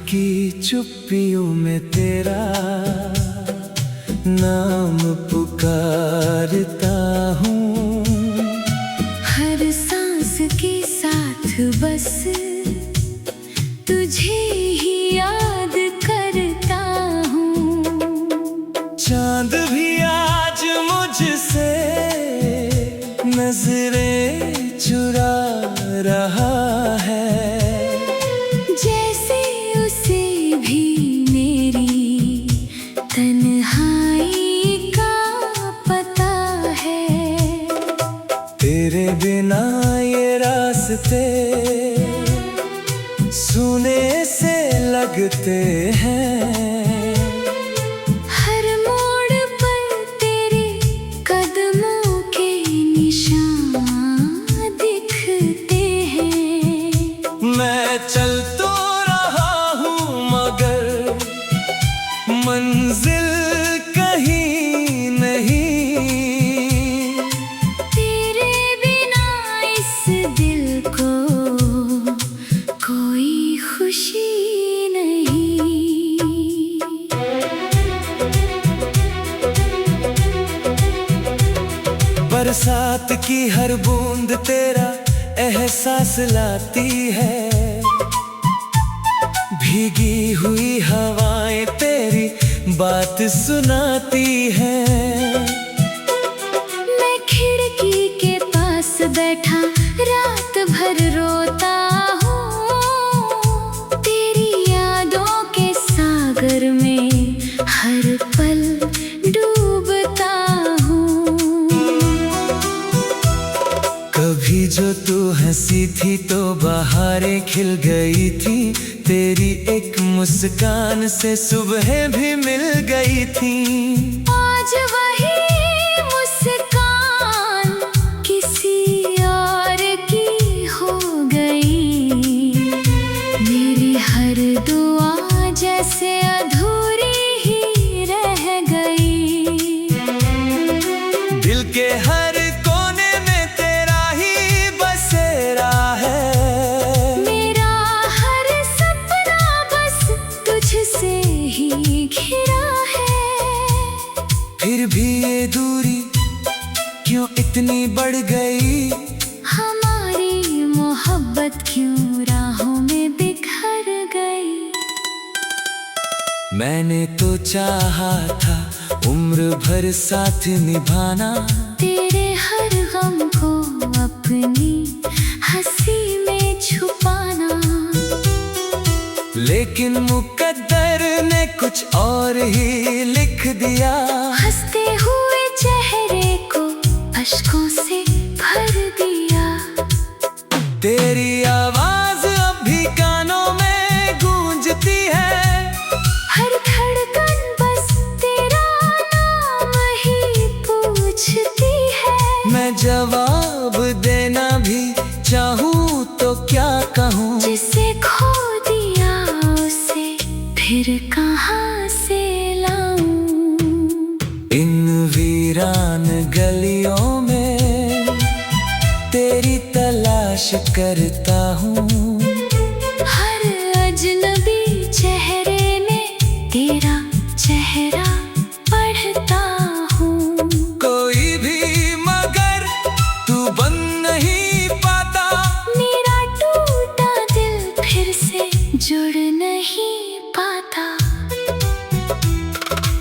की चुप्पियों में तेरा नाम पुकारता हूँ। हर सांस के साथ बस तुझे ही याद करता हूँ। चांद भी आज मुझसे नजरें चुरा रहा है, जैसे उसे भी मेरी तन्हाई का पता है। तेरे बिना ये रास्ते सुने से लगते हैं। हर मोड़ पर तेरे कदमों के निशान दिखते हैं। मैं चल तो रहा हूँ मगर मंजिल कहीं नहीं। तेरे बिना इस दिल को कोई खुशी नहीं। बरसात की हर बूंद तेरा एहसास लाती है, भीगी हुई हवाएं तेरी बात सुनाती है। मैं खिड़की के पास बैठा रात भर रोता हूँ। तेरी यादों के सागर में हर पल डूबता हूँ। कभी जो तू हंसी थी तो बहारें खिल गई थी, तेरी एक मुस्कान से सुबह भी मिल गई थी। आज वही मुस्कान किसी और की हो गई। मेरी हर दुआ जैसे अधूरी ही रह गई। दिल के हर कोने में तेरा ही बसेरा है। मेरा हर सपना बस तुझसे ही घिरा है। फिर भी ये दूरी क्यों इतनी बढ़ गई? हमारी मोहब्बत क्यों राहों में बिखर गई। मैंने तो चाहा था उम्र भर साथ निभाना, तेरे हर गम को अपनी हंसी में छुपाना। लेकिन मुकद्दर ने कुछ और ही लिख दिया। हंसते हुए चेहरे को अश्कों से भर दिया। तेरी आवाज अब भी कानों में गूंजती है। हर धड़कन बस तेरा नाम ही पूछती है। मैं जवाब देना भी चाहूँ तो क्या कहूँ? जिसे खो दिया उसे फिर कहाँ से लाऊं? इन वीरान गलियों में तेरी तलाश करता हूँ। हर अजनबी चेहरे में तेरा चेहरा पढ़ता हूँ। कोई भी मगर तू बन नहीं पाता। मेरा टूटा दिल फिर से जुड़ नहीं पाता।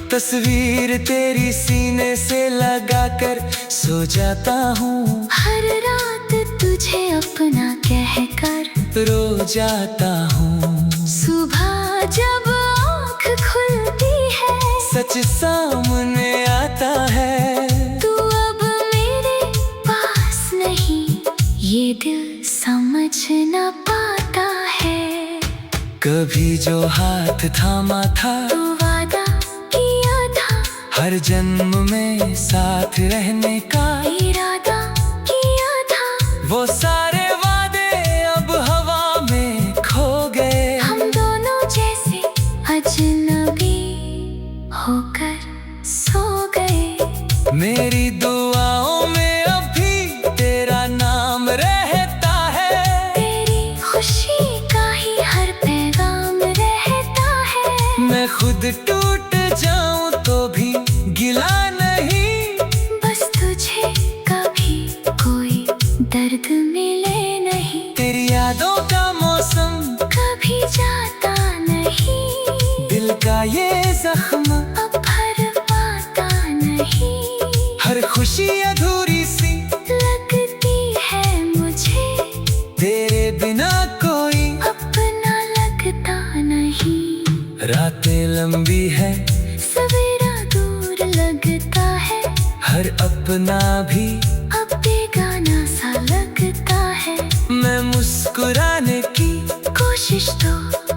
तस्वीर तेरी सीने से लगाकर सो जाता हूँ। हर रात तुझे अपना कहकर रो जाता हूँ। सुबह जब आँख खुलती है सच सामने आता है। तू अब मेरे पास नहीं, ये दिल समझ न पाता है। कभी जो हाथ थामा था तो वादा किया था, हर जन्म में साथ रहने का इरादा किया था। वो सारे वादे अब हवा में खो गए। हम दोनों जैसे अजनबी होकर सो गए। मेरी दुआओं में अभी तेरा नाम रहता है। तेरी खुशी का ही हर पैगाम रहता दर्द मिले नहीं। तेरी यादों का मौसम कभी जाता नहीं, दिल का ये जख्म अब भर पाता नहीं। हर खुशी अधूरी सी लगती है मुझे, तेरे बिना कोई अपना लगता नहीं। रातें लंबी है, सवेरा दूर लगता है, हर अपना भी अब बेगाना सा लगता है। मैं मुस्कुराने की कोशिश तो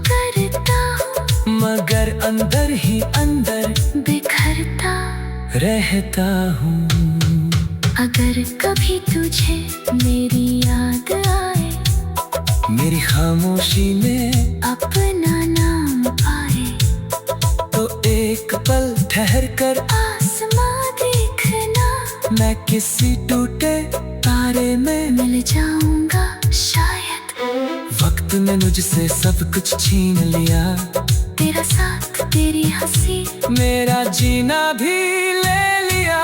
करता हूँ, मगर अंदर ही अंदर बिखरता रहता हूँ। अगर कभी तुझे मेरी याद आए, मेरी खामोशी में अपना नाम आए, तो एक पल ठहर कर आसमां देखना, मैं किसी टूटे तारे में मिल जाऊंगा शायद। वक्त ने मुझसे सब कुछ छीन लिया, तेरा साथ तेरी हंसी मेरा जीना भी ले लिया।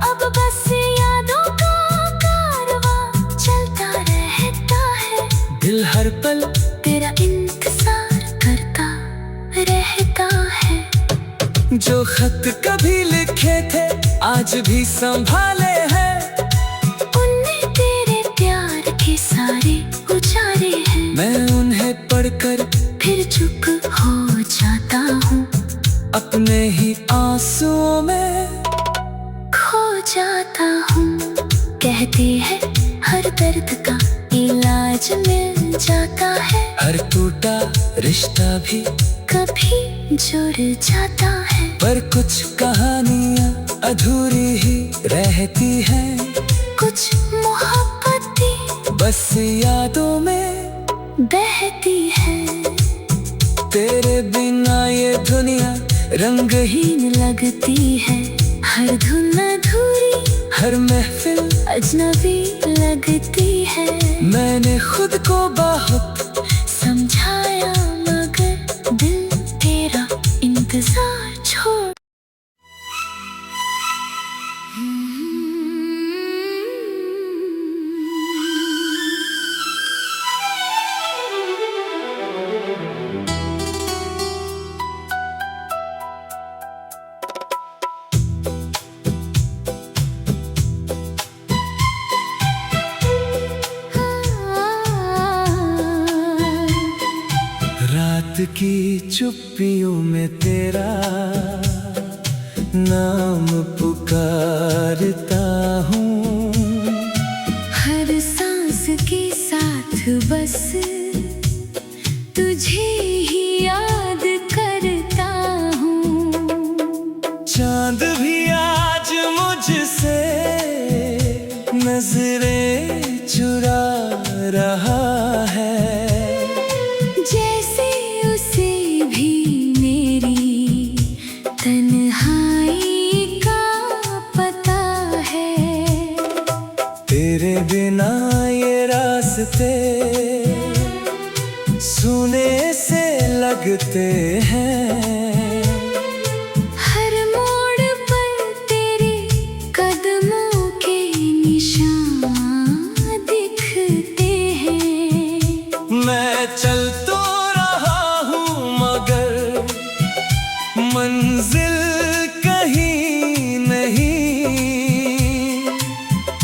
अब बस यादों का कारवां चलता रहता है, दिल हर पल तेरा इंतजार करता रहता है। जो खत कभी लिखे थे आज भी संभाले हैं, उनमें तेरे प्यार के सारे उजारे हैं। मैं उन्हें पढ़कर फिर चुप हो जाता हूँ, अपने ही आंसुओं में खो जाता हूँ। कहते हैं हर दर्द का इलाज मिल जाता है, हर टूटा रिश्ता भी कभी जुड़ जाता है। पर कुछ कहानियां अधूरी ही रहती हैं, कुछ मोहब्बतें बस यादों में बहती है। तेरे बिना ये दुनिया रंगहीन हीन लगती है, हर धुन अधूरी, हर महफिल अजनबी लगती है। मैंने खुद को बहुत समझाया मगर दिल तेरा इंतजार छोड़। रात की चुप्पियों में तेरा नाम पुकारता हूँ। हर सांस के साथ बस तुझे ही याद करता हूँ। चांद भी आज मुझसे नजरें चुरा रहा है, जैसे उसे भी मेरी तन्हाई का पता है। तेरे बिना ये रास्ते सुने से लगते हैं। हर मोड़ पर तेरे कदमों के निशान दिखते हैं। मैं चल तो रहा हूँ मगर मंजिल कहीं नहीं।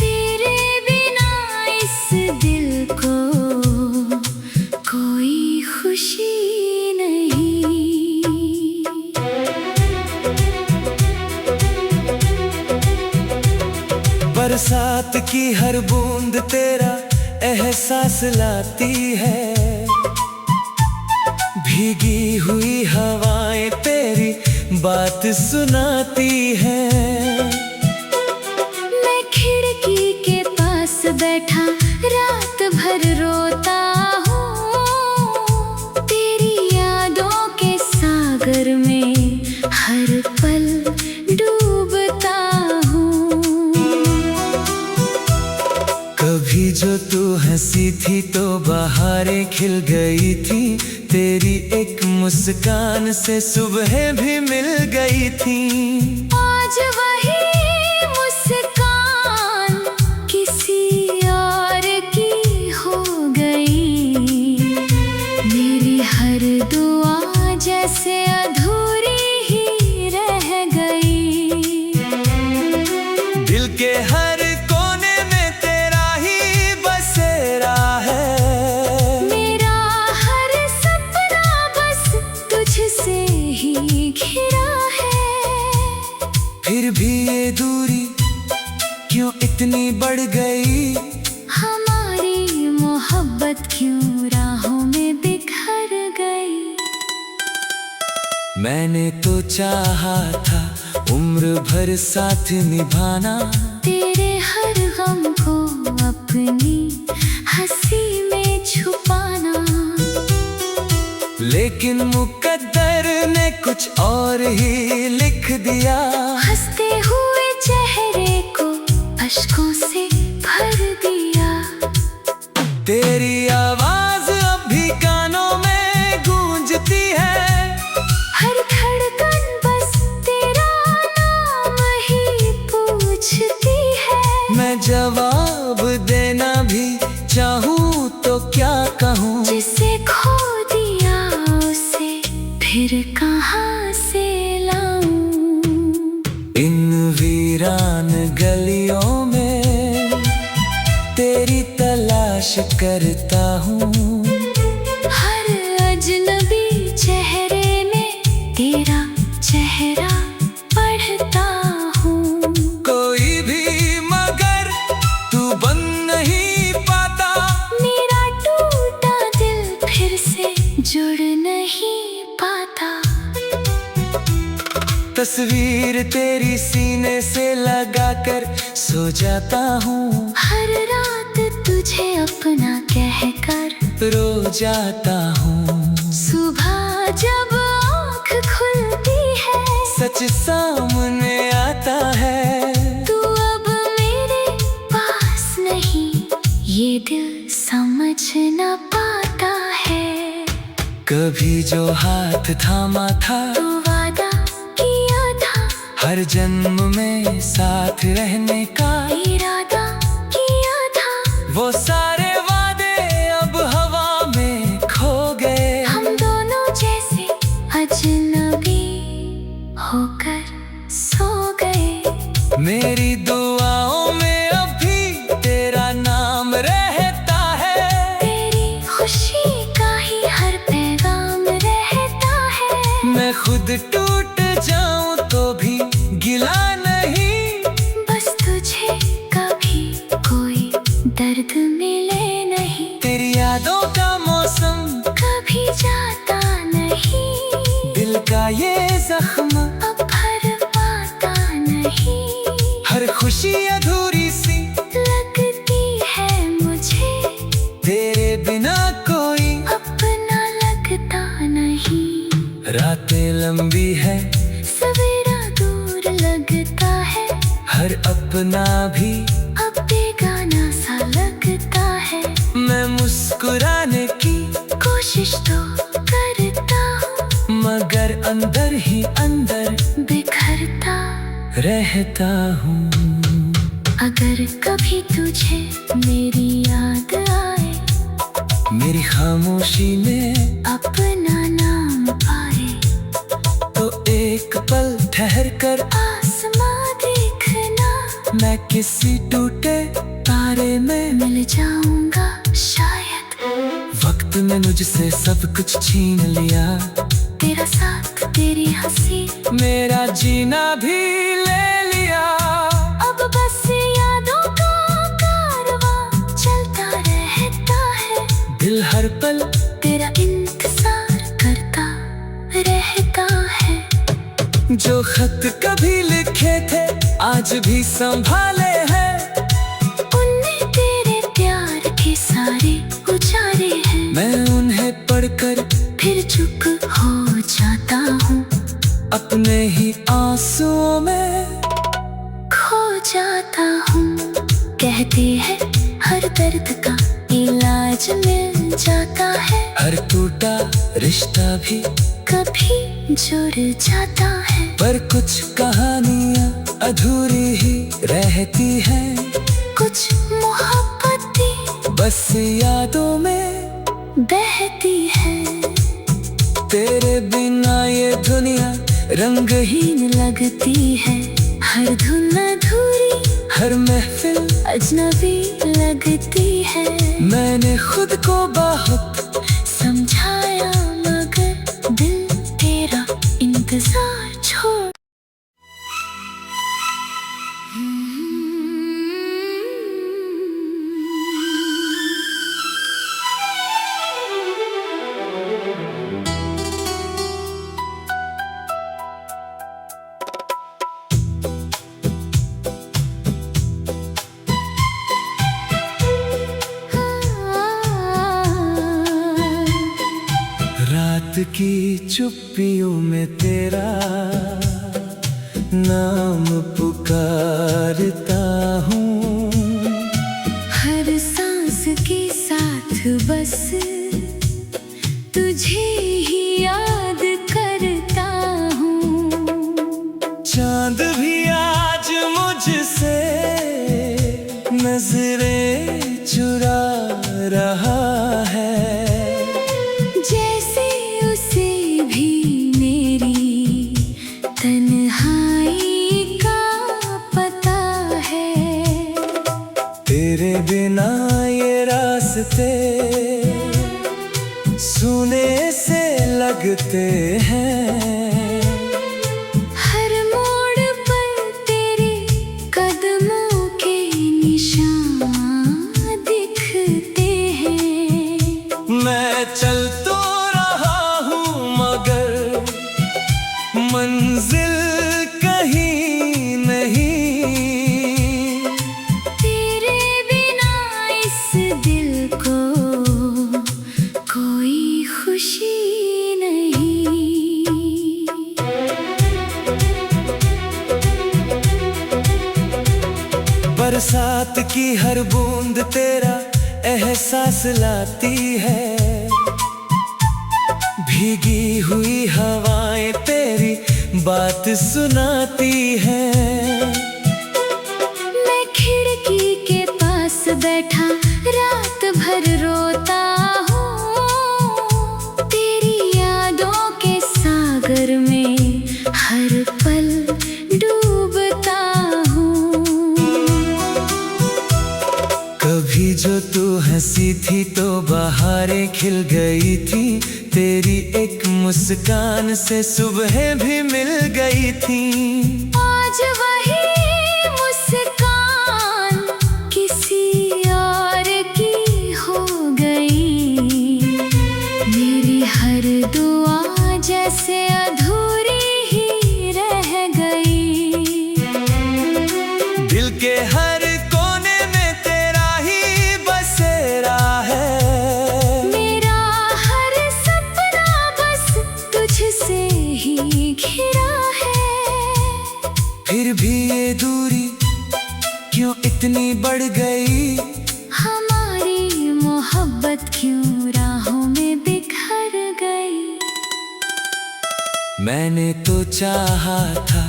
तेरे बिना इस दिल को कोई खुशी नहीं। बरसात की हर बूंद तेरा एहसास लाती है, भीगी हुई हवाएं तेरी बात सुनाती है। मैं खिड़की के पास बैठा रात भर रोता हूँ, तेरी यादों के सागर में हर पल डूबता हूँ। कभी जो तू हंसी थी तो बहारें खिल गई थी, तेरी एक मुस्कान से सुबह भी मिल गई थी। आज वही मुस्कान किसी और फिर भी ये दूरी क्यों इतनी बढ़ गई? हमारी मोहब्बत क्यों राहों में बिखर गई? मैंने तो चाहा था उम्र भर साथ निभाना, तेरे हर गम को अपनी हंसी में छुपाना। लेकिन मुकद्दर ने कुछ और ही लिख दिया। हंसते हुए चेहरे को अश्कों से भर दिया। तेरी आवाज अब भी कानों में गूंजती है। हर धड़कन बस तेरा नाम ही पूछती है। मैं जवाब देना भी चाहूँ तो क्या कहूँ? जिसे खो दिया उसे फिर कहाँ से लाऊं? इन वीरान गलियों में तेरी तलाश करता हूँ। हर अजनबी चेहरे में तेरा चेहरा पढ़ता हूँ। कोई भी मगर तू बन नहीं पाता। मेरा टूटा दिल फिर से जुड़ नहीं पाता। तस्वीर तेरी सीने से लगाकर सो जाता हूँ। हर रात तुझे अपना कहकर रो जाता हूँ। सुबह जब आँख खुलती है सच सामने आता है। तू अब मेरे पास नहीं, ये दिल समझ न पाता है। कभी जो हाथ थामा था, तो वादा किया था, हर जन्म में साथ रहने का इरादा किया था। वो सारे वादे अब हवा में खो गए। हम दोनों जैसे अजनबी होकर सो गए। मेरी दुआओं में अब भी तेरा नाम रहता है। तेरी खुशी का ही हर पैगाम रहता है। मैं खुद टूट जाऊं तो भी गिला नहीं। बस तुझे कभी कोई दर्द मिले नहीं। तेरी यादों का मौसम कभी जाता नहीं। दिल का ये जख्म अब भर पाता नहीं। हर खुशी अधूरी सी लगती है मुझे, तेरे बिना कोई अपना लगता नहीं। रातें लंबी है, सवेरा दूर लगता है। हर अपना भी अब बेगाना सा लगता है। मैं मुस्कुराने की कोशिश तो करता हूँ, मगर अंदर ही अंदर बिखरता रहता हूँ। अगर कभी तुझे मेरी याद आए, मेरी खामोशी में अपना नाम पाए, तो एक पल ठहर कर आसमां देखना। मैं किसी टूटे तारे में मिल जाऊंगा शायद। वक्त ने मुझसे सब कुछ छीन लिया। तेरा साथ तेरी हंसी मेरा जीना भी ले लिया। अब बस यादों का कारवां चलता रहता है। दिल हर पल तेरा इंतजार करता रहता है। जो खत कभी लिखे थे आज भी संभाले हैं। उनमें तेरे प्यार के सारे उजारे हैं। मैं उन्हें पढ़कर फिर चुप हो जाता हूँ, अपने ही आंसुओं में खो जाता हूँ। कहते हैं हर दर्द का इलाज मिल जाता है। हर टूटा रिश्ता भी कभी जुड़ जाता है। पर कुछ कहानियां अधूरी ही रहती हैं। कुछ मोहब्बतें बस यादों में बहती है। तेरे बिना ये दुनिया रंगहीन लगती है। हर धुन अधूरी, हर महफिल अजनबी लगती है। मैंने खुद को बहुत समझाया मगर दिल तेरा इंतजार छोड़। की चुप्पियों में तेरा नाम पुकारता हूँ। हर सांस के साथ बस तुझे ही याद करता हूँ। चांद भी आज मुझसे नजरें चुरा रहा है, जैसे उसे भी मेरी तन्हाई का पता है। तेरे बिना ये रास्ते सुने से लगते हैं। हर मोड़ पर तेरे कदमों के निशान दिखते हैं। मैं चल तो रहा हूँ मगर मंजिल कहीं नहीं। तेरे बिना इस दिल को कोई खुशी नहीं। बरसात की हर बूंद तेरा एहसास लाती है, भीगी हुई हवाएं तेरी बात सुनाती हैं। मैं खिड़की के पास बैठा रात भर रोता हूँ। तेरी यादों के सागर में हर पल डूबता हूँ। कभी जो तू हंसी थी तो बहारें खिल गई थी, तेरी एक मुस्कान से सुबह भी मिल गई थी। आज वही मुस्कान किसी और की हो गई। मेरी हर दुआ जैसे अधूरी ही रह गई। दिल के हर कोने में तेरा ही बसेरा है। मेरा हर सपना बस तुझसे ही घिरा है। फिर भी ये दूरी क्यों इतनी बढ़ गई? हमारी मोहब्बत क्यों राहों में बिखर गई। मैंने तो चाहा था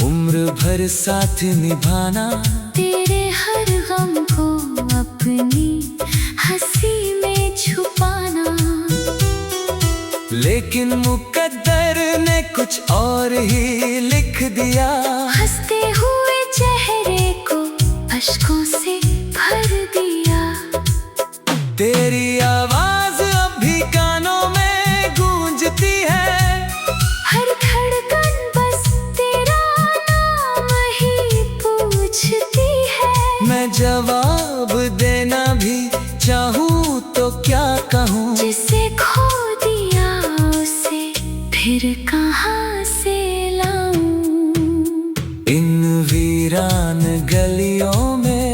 उम्र भर साथ निभाना, तेरे हर गम को अपनी हंसी में छुपाना। लेकिन मुकद्दर ने कुछ और ही लिख दिया। हंसते हुए चेहरे को अश्कों से भर दिया। तेरी आवाज अब भी कानों में गूंजती है। हर धड़कन बस तेरा नाम ही पूछती है। मैं जवाब देना भी चाहूँ तो क्या कहूँ? जिसे खो दिया उसे फिर कहाँ से लाऊं? इन वीरान गलियों में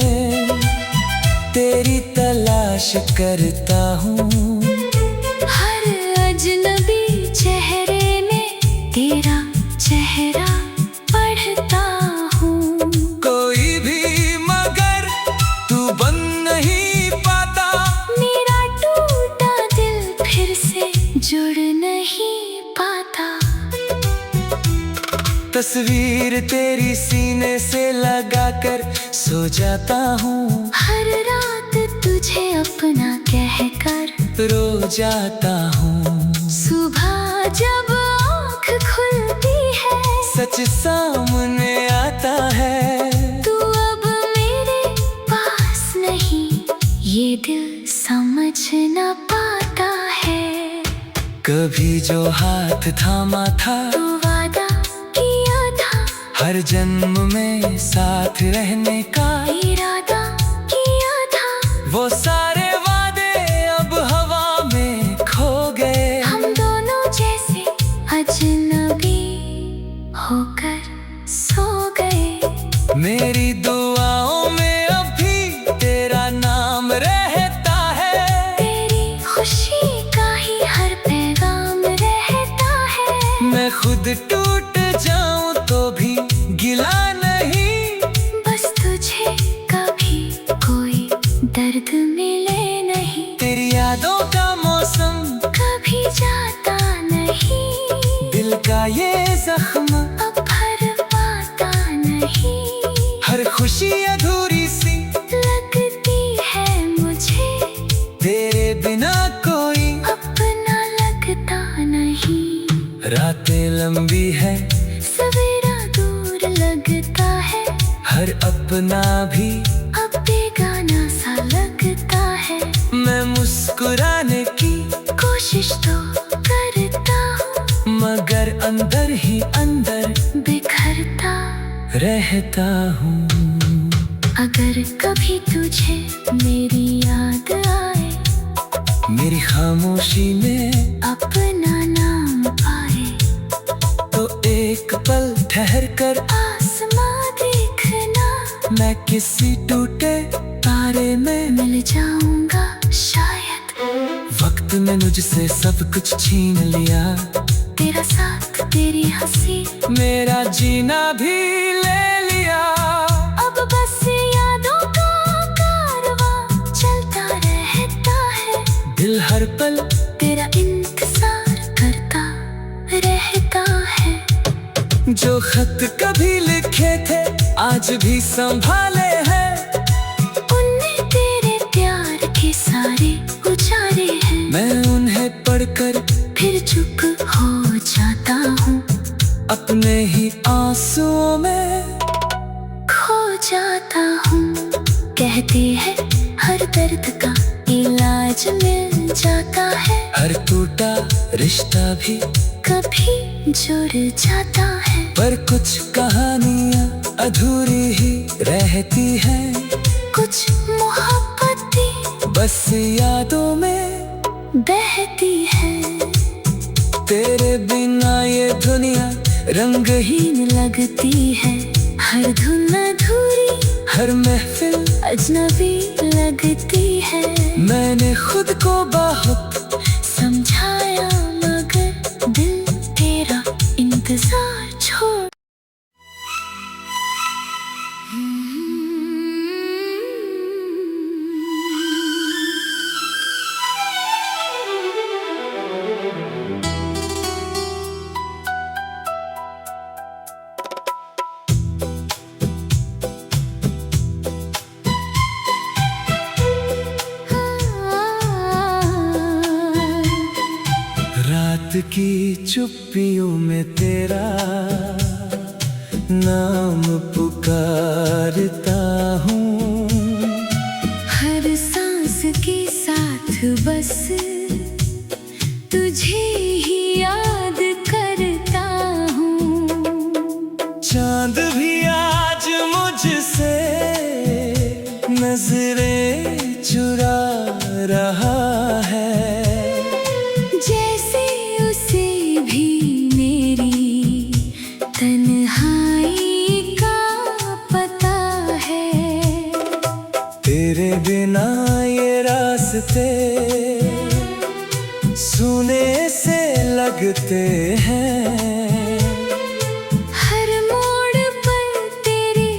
तेरी तलाश करता हूँ। हर अजनबी चेहरे में तेरा चेहरा पढ़ता हूँ। कोई भी मगर तू बन नहीं पाता। मेरा टूटा दिल फिर से जुड़ नहीं पाता। तस्वीर तेरी सीने से लगाकर सो जाता हूँ। हर रात तुझे अपना कहकर रो जाता हूँ। सुबह जब आँख खुलती है सच सामने आता है। तू अब मेरे पास नहीं, ये दिल समझ न पाता है। कभी जो हाथ थामा था तो वादा किया था, हर जन्म में साथ रहने का इरादा किया था। वो सारे वादे अब हवा में खो गए। हम दोनों जैसे अजनबी होकर सो गए। मेरी दुआओं में अब भी तेरा नाम रहता है। तेरी खुशी का ही हर पैगाम रहता गिला नहीं, बस तुझे कभी कोई दर्द मिले नहीं। तेरी यादों का मौसम कभी जाता नहीं, दिल का ये जख्म अब भर पाता नहीं। हर खुशी अधूरी सी लगती है मुझे, तेरे बिना कोई अपना लगता नहीं। रातें लंबी है, सवेरा दूर लगता है, हर अपना भी अब बेगाना सा लगता है। मैं मुस्कुराने की कोशिश तो करता हूँ, मगर अंदर ही अंदर बिखरता रहता हूँ। अगर कभी तुझे मेरी याद आए, मेरी खामोशी में अपना नाम आए, तो एक पल ठहर कर आसमां देखना, मैं किसी टूटे तारे में मिल जाऊंगा शायद। वक्त ने मुझसे सब कुछ छीन लिया, तेरा साथ तेरी हंसी मेरा जीना भी ले लिया। अब बस यादों का कारवां चलता रहता है, दिल हर पल तेरा इंतजार करता रहता है। जो खत कभी लिखे थे आज भी संभाले हैं, उनमें तेरे प्यार के सारे उजारे हैं। मैं उन्हें पढ़कर फिर चुप हो जाता हूँ, अपने ही आंसुओं में खो जाता हूँ। कहते हैं हर दर्द का इलाज मिल जाता है, हर टूटा रिश्ता भी कभी जुड़ जाता है। पर कुछ कहानियां अधूरी ही रहती हैं, कुछ मोहब्बतें बस यादों में बहती है। तेरे बिना ये दुनिया रंगहीन लगती है, हर धुन अधूरी, हर महफिल अजनबी लगती है। मैंने खुद को बहुत समझाया मगर दिल तेरा इंतजार छोड़। रात की चुप्पियों में तेरा नाम पुकारता हूँ। हर सांस के साथ बस तुझे ही याद करता हूँ। चांद भी आज मुझसे नजरें चुरा रहा है, जैसे उसे भी मेरी तन्हाई का पता है। तेरे बिना ये रास्ते सुने से लगते हैं। हर मोड़ पर तेरे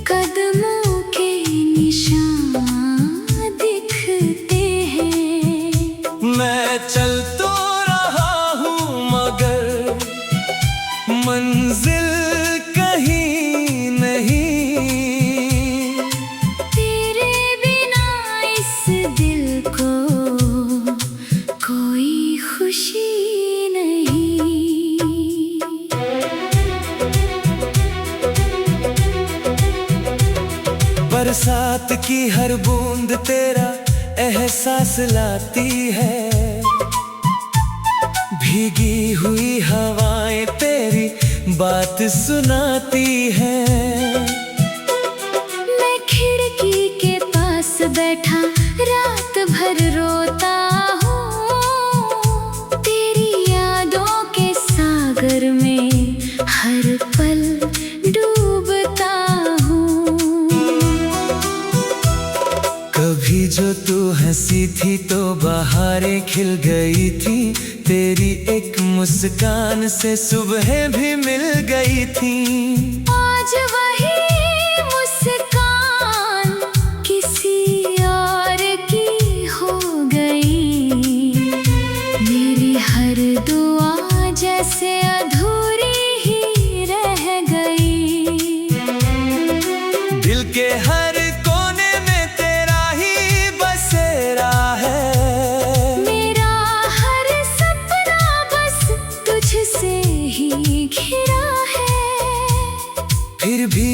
कदमों के निशान दिखते हैं। मैं चल तो रहा हूँ मगर मंजिल कहीं नहीं। तेरे बिना इस दिल को कोई खुशी नहीं। बरसात की हर बूंद तेरा एहसास लाती है, भीगी हुई हवाएं तेरी बात सुनाती है। मैं खिड़की के पास बैठा रात भर रोता हूँ, तेरी यादों के सागर में हर पल डूबता हूँ। कभी जो तू हंसी थी तो बहारें खिल गई थी, तेरी एक मुस्कान से सुबह भी मिल गई थी। आज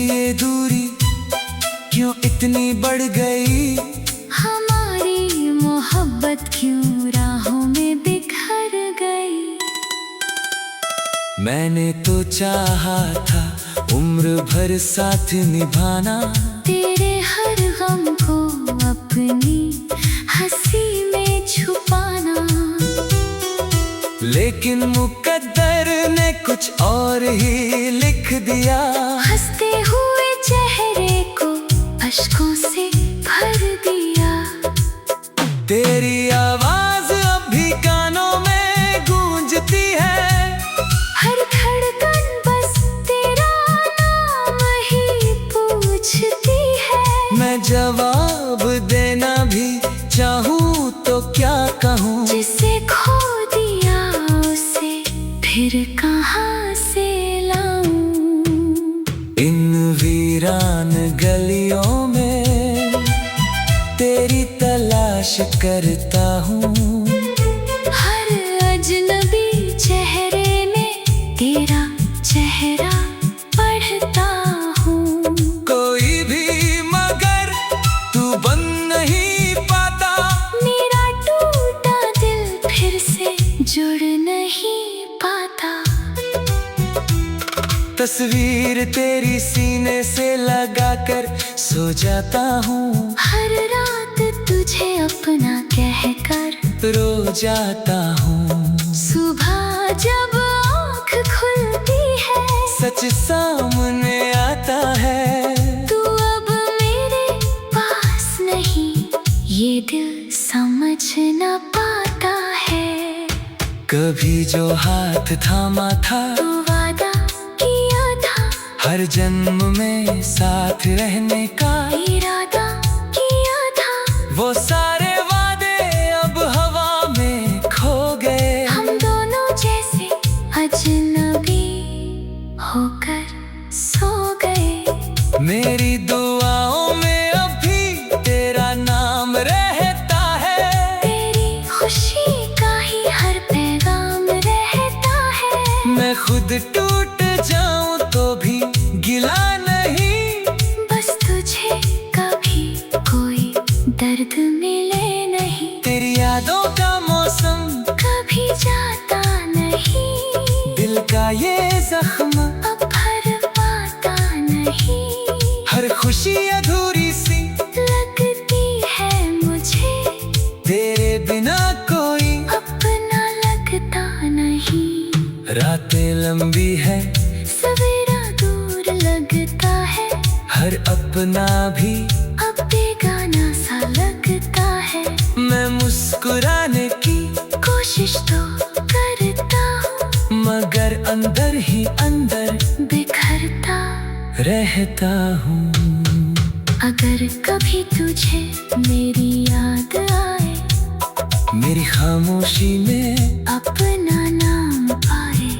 ये दूरी क्यों इतनी बढ़ गई? हमारी मोहब्बत क्यों राहों में बिखर गई? मैंने तो चाहा था उम्र भर साथ निभाना, तेरे हर गम को अपनी हंसी में छुपाना। लेकिन मुकद्दर ने कुछ और ही लिख दिया। हंसते हुए चेहरे को अश्कों से भर दिया। तेरी आवाज अब भी कानों में गूंजती है। हर धड़कन बस तेरा नाम ही पूछती है। मैं जवाब देना भी चाहूँ तो क्या कहूँ? जिसे खो दिया उसे फिर कहाँ से लाऊं? इन वीरान गलियों में तेरी तलाश करता हूँ। हर अजनबी चेहरे में तेरा चेहरा पढ़ता हूँ। कोई भी मगर तू बन नहीं पाता। मेरा टूटा दिल फिर से जुड़ नहीं पाता। तस्वीर तेरी सीने से लगाकर सो जाता हूँ। हर रात तुझे अपना कहकर रो जाता हूँ। सुबह जब आँख खुलती है सच सामने आता है। तू अब मेरे पास नहीं, ये दिल समझ न पाता है। कभी जो हाथ थामा था, तो वादा किया था, हर जन्म में साथ रहने का इरादा किया था। वो सारे वादे अब हवा में खो गए। हम दोनों जैसे अजनबी होकर सो गए। मेरी दुआओं में अब भी तेरा नाम रहता है। तेरी खुशी का ही हर पैगाम रहता है। मैं खुद टूट जाऊं तो भी गिला नहीं। बस तुझे कभी कोई दर्द मिले नहीं। तेरी यादों का मौसम कभी जाता नहीं। दिल का ये जख्म अब भर पाता नहीं। हर खुशी अधूरी सी लगती है मुझे, तेरे बिना कोई अपना लगता नहीं। रातें लंबी है, सवेरा दूर लगता है। हर अपना भी अब बेगाना सा लगता है। मैं मुस्कुराने की कोशिश तो करता हूँ, मगर अंदर ही अंदर बिखरता रहता हूँ। अगर कभी तुझे मेरी याद आए, मेरी खामोशी में अपना नाम आए,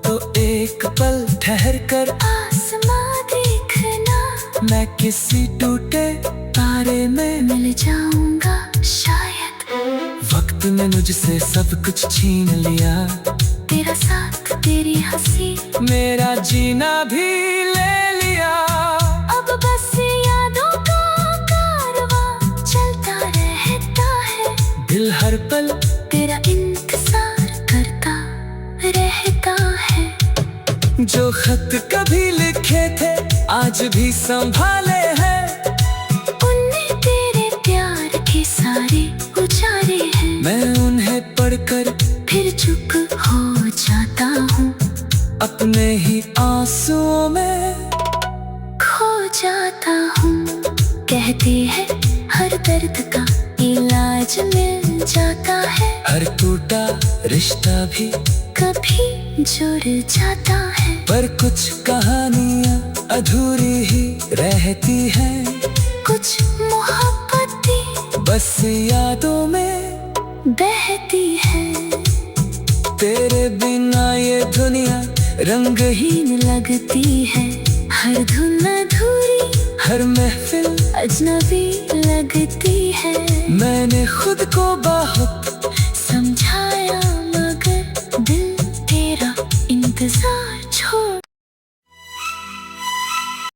तो एक पल ठहर कर आसमां देखना। मैं किसी टूटे तारे में मिल जाऊंगा शायद। वक्त ने मुझसे सब कुछ छीन लिया। तेरा साथ तेरी हंसी मेरा जीना भी ले लिया। अब बस यादों का कारवां चलता रहता है। दिल हर पल तेरा इंतजार करता रहता है। जो खत कभी लिखे थे आज भी संभाले हैं। उनने तेरे प्यार के सारे उजारे हैं। मैं उन्हें पढ़कर फिर चुप हो जाता हूँ, अपने ही आंसुओं में खो जाता हूँ। कहते हैं हर दर्द का इलाज मिल जाता है। हर टूटा रिश्ता भी कभी जुड़ जाता है। पर कुछ कहानियाँ अधूरी ही रहती हैं। कुछ मोहब्बतें बस यादों में बहती है। तेरे बिना ये दुनिया रंगहीन लगती है। हर धुन अधूरी, हर महफिल अजनबी लगती है। मैंने खुद को बहुत समझाया मगर दिल तेरा इंतजार